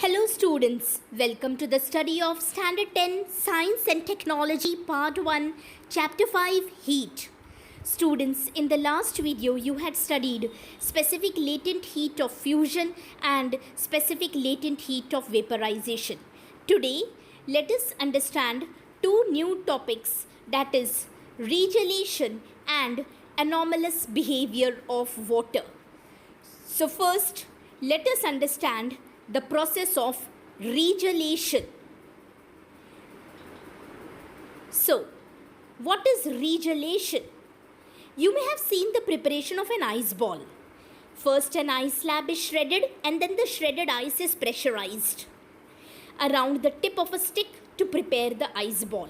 Hello students, welcome to the study of Standard 10 Science and Technology Part 1 Chapter 5 Heat. Students, in the last video you had studied specific latent heat of fusion and specific latent heat of vaporization. Today, let us understand two new topics, that is regelation and anomalous behavior of water. So first, let us understand the process of regelation. So, what is regelation? You may have seen the preparation of an ice ball. First, an ice slab is shredded and then the shredded ice is pressurized around the tip of a stick to prepare the ice ball.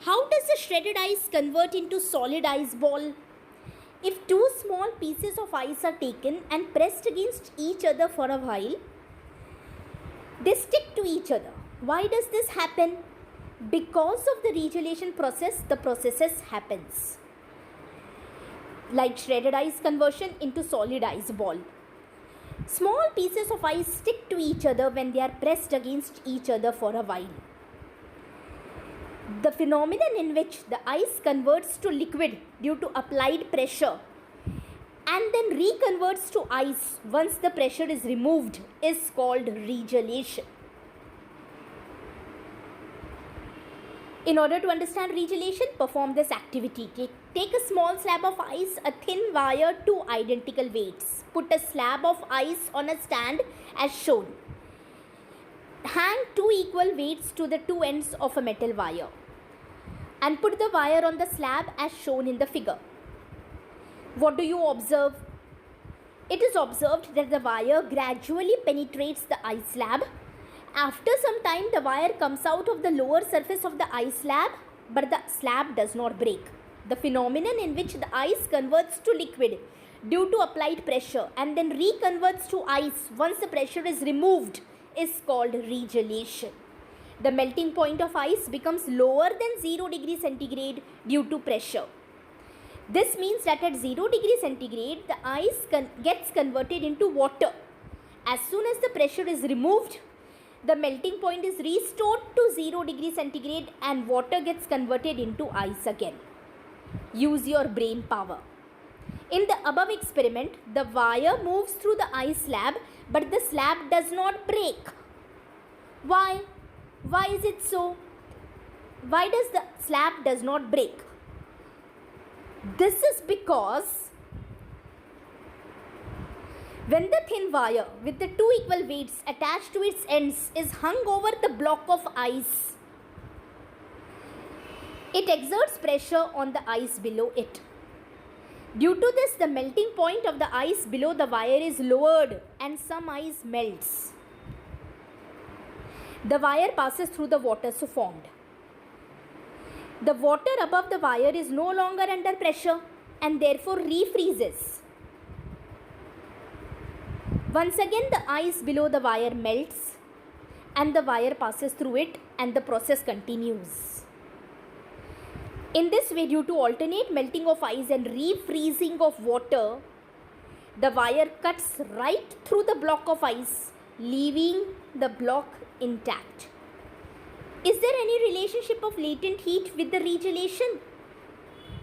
How does the shredded ice convert into solid ice ball? If two small pieces of ice are taken and pressed against each other for a while, they stick to each other. Why does this happen? Because of the regelation process, the processes happens. Like shredded ice conversion into solid ice ball. Small pieces of ice stick to each other when they are pressed against each other for a while. The phenomenon in which the ice converts to liquid due to applied pressure and then reconverts to ice once the pressure is removed is called regelation. In order to understand regelation, perform this activity. Take a small slab of ice, a thin wire, two identical weights. Put a slab of ice on a stand as shown. Hang two equal weights to the two ends of a metal wire and put the wire on the slab as shown in the figure. What do you observe? It is observed that the wire gradually penetrates the ice slab. After some time, the wire comes out of the lower surface of the ice slab, but the slab does not break. The phenomenon in which the ice converts to liquid due to applied pressure and then reconverts to ice once the pressure is removed is called regelation. The melting point of ice becomes lower than 0 degrees centigrade due to pressure. This means that at 0 degrees centigrade, the ice gets converted into water. As soon as the pressure is removed, the melting point is restored to 0 degrees centigrade and water gets converted into ice again. Use your brain power. In the above experiment, the wire moves through the ice slab, but the slab does not break. Why? Why is it so? Why does the slab does not break? This is because when the thin wire with the two equal weights attached to its ends is hung over the block of ice, it exerts pressure on the ice below it. Due to this, the melting point of the ice below the wire is lowered and some ice melts. The wire passes through the water so formed. The water above the wire is no longer under pressure and therefore refreezes. Once again, the ice below the wire melts and the wire passes through it and the process continues. In this way, due to alternate melting of ice and refreezing of water, the wire cuts right through the block of ice, leaving the block intact. Is there any relationship of latent heat with the regelation?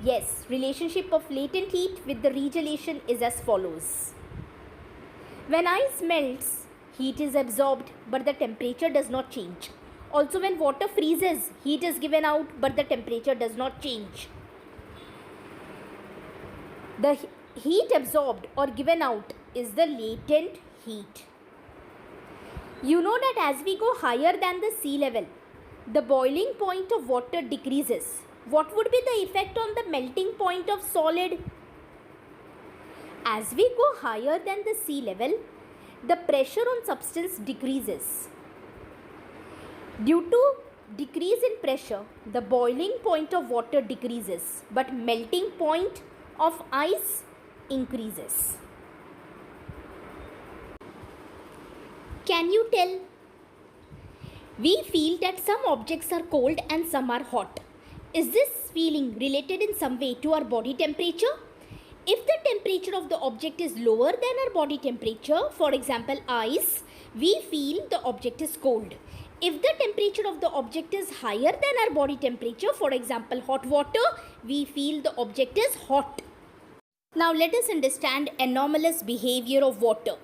Yes, relationship of latent heat with the regelation is as follows. When ice melts, heat is absorbed but the temperature does not change. Also, when water freezes, heat is given out but the temperature does not change. The heat absorbed or given out is the latent heat. You know that as we go higher than the sea level, the boiling point of water decreases. What would be the effect on the melting point of solid? As we go higher than the sea level, the pressure on substance decreases. Due to decrease in pressure, the boiling point of water decreases, but melting point of ice increases. Can you tell? We feel that some objects are cold and some are hot. Is this feeling related in some way to our body temperature? If the temperature of the object is lower than our body temperature, for example ice, we feel the object is cold. If the temperature of the object is higher than our body temperature, for example hot water, we feel the object is hot. Now let us understand anomalous behavior of water.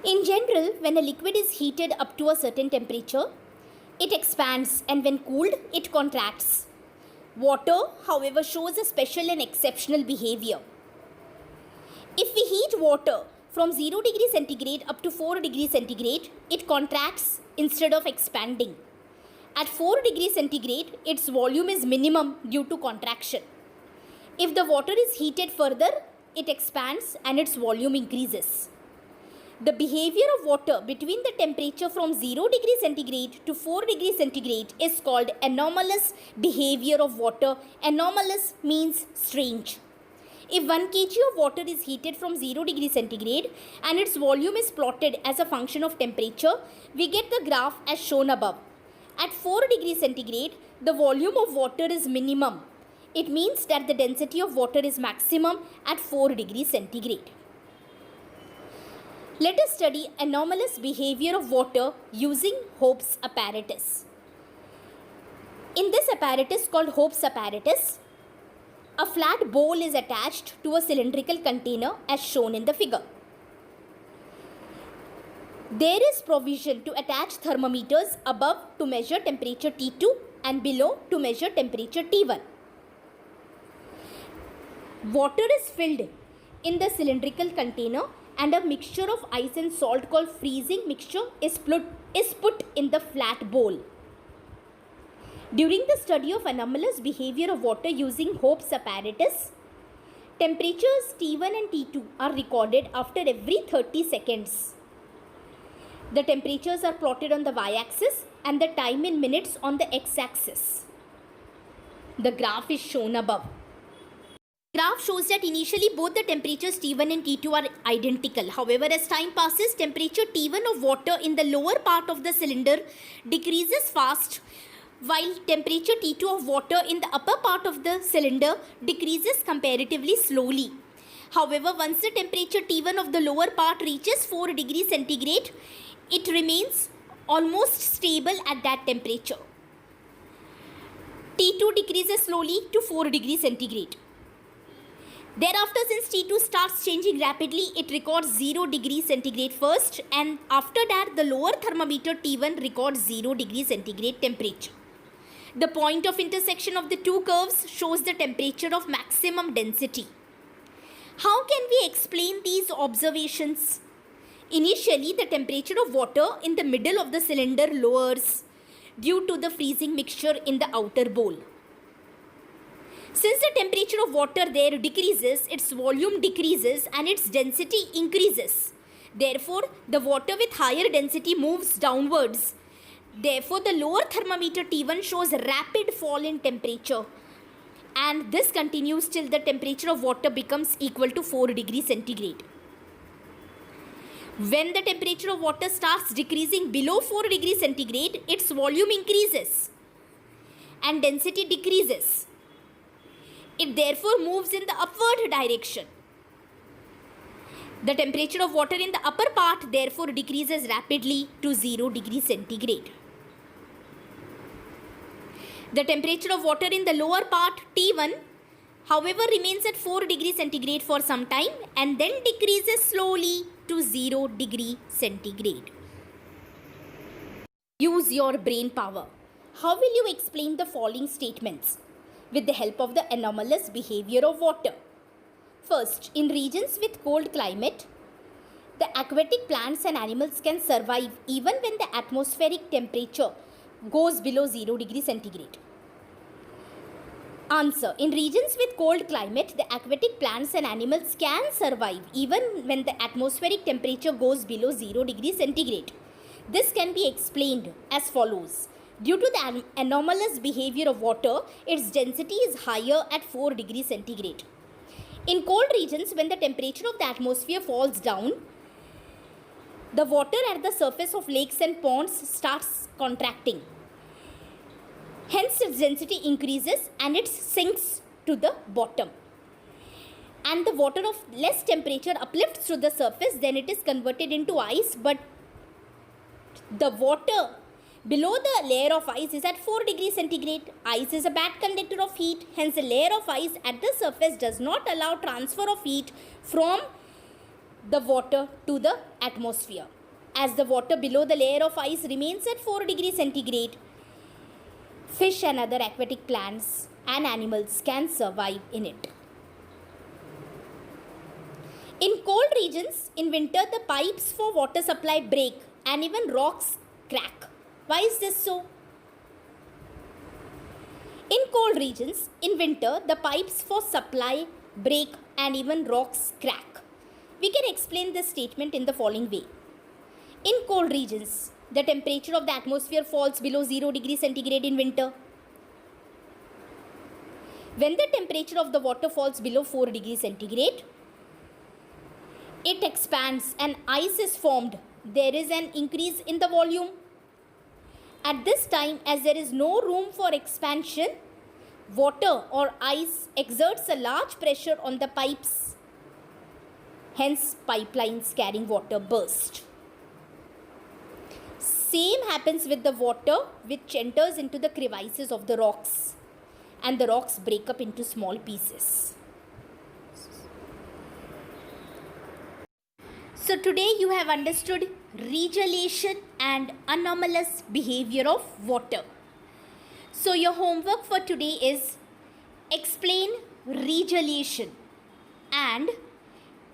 In general, when a liquid is heated up to a certain temperature, it expands, and when cooled, it contracts. Water, however, shows a special and exceptional behavior. If we heat water from 0 degree centigrade up to 4 degree centigrade, it contracts instead of expanding. At 4 degree centigrade, its volume is minimum due to contraction. If the water is heated further, it expands and its volume increases. The behavior of water between the temperature from 0 degree centigrade to 4 degree centigrade is called anomalous behavior of water. Anomalous means strange. If 1 kg of water is heated from 0 degree centigrade and its volume is plotted as a function of temperature, we get the graph as shown above. At 4 degree centigrade, the volume of water is minimum. It means that the density of water is maximum at 4 degree centigrade. Let us study anomalous behavior of water using Hope's apparatus. In this apparatus called Hope's apparatus, a flat bowl is attached to a cylindrical container as shown in the figure. There is provision to attach thermometers above to measure temperature T2 and below to measure temperature T1. Water is filled in the cylindrical container and a mixture of ice and salt called freezing mixture is put in the flat bowl. During the study of anomalous behavior of water using Hope's apparatus, temperatures T1 and T2 are recorded after every 30 seconds. The temperatures are plotted on the y-axis and the time in minutes on the x-axis. The graph is shown above. The graph shows that initially both the temperatures T1 and T2 are identical. However, as time passes, temperature T1 of water in the lower part of the cylinder decreases fast, while temperature T2 of water in the upper part of the cylinder decreases comparatively slowly. However, once the temperature T1 of the lower part reaches 4 degrees centigrade, it remains almost stable at that temperature. T2 decreases slowly to 4 degrees centigrade. Thereafter, since T2 starts changing rapidly, it records 0 degrees centigrade first, and after that the lower thermometer T1 records 0 degrees centigrade temperature. The point of intersection of the two curves shows the temperature of maximum density. How can we explain these observations? Initially, the temperature of water in the middle of the cylinder lowers due to the freezing mixture in the outer bowl. Since the temperature of water there decreases, its volume decreases and its density increases. Therefore, the water with higher density moves downwards. Therefore, the lower thermometer T1 shows rapid fall in temperature, and this continues till the temperature of water becomes equal to 4 degrees centigrade. When the temperature of water starts decreasing below 4 degrees centigrade, its volume increases and density decreases. It therefore moves in the upward direction. The temperature of water in the upper part therefore decreases rapidly to 0 degrees centigrade. The temperature of water in the lower part T1, however, remains at 4 degrees centigrade for some time and then decreases slowly to 0 degree centigrade. Use your brain power. How will you explain the following statements with the help of the anomalous behavior of water? First, in regions with cold climate, the aquatic plants and animals can survive even when the atmospheric temperature goes below 0 degrees centigrade. Answer. In regions with cold climate, the aquatic plants and animals can survive even when the atmospheric temperature goes below 0 degrees centigrade. This can be explained as follows. Due to the anomalous behavior of water, its density is higher at 4 degrees centigrade. In cold regions, when the temperature of the atmosphere falls down, the water at the surface of lakes and ponds starts contracting. Hence, its density increases and it sinks to the bottom. and the water of less temperature uplifts to the surface, then it is converted into ice. But the water below the layer of ice is at 4 degrees centigrade. Ice is a bad conductor of heat, hence the layer of ice at the surface does not allow transfer of heat from the water to the atmosphere. As the water below the layer of ice remains at 4 degrees centigrade, fish and other aquatic plants and animals can survive in it. In cold regions, in winter, the pipes for water supply break and even rocks crack. Why is this so? In cold regions, in winter, the pipes for supply break and even rocks crack. We can explain this statement in the following way. In cold regions, the temperature of the atmosphere falls below 0 degrees centigrade in winter. When the temperature of the water falls below 4 degrees centigrade, it expands and ice is formed. There is an increase in the volume. At this time, as there is no room for expansion, water or ice exerts a large pressure on the pipes. Hence, pipelines carrying water burst. Same happens with the water which enters into the crevices of the rocks, and the rocks break up into small pieces. So today you have understood regelation and anomalous behavior of water. So your homework for today is explain regelation and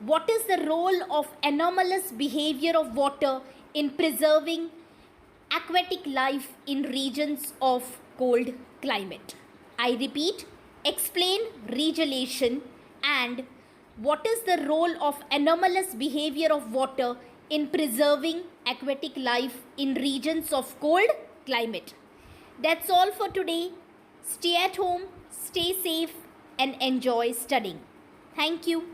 what is the role of anomalous behavior of water in preserving aquatic life in regions of cold climate. I repeat, explain regelation and what is the role of anomalous behavior of water in preserving aquatic life in regions of cold climate. That's all for today. Stay at home, stay safe and enjoy studying. Thank you.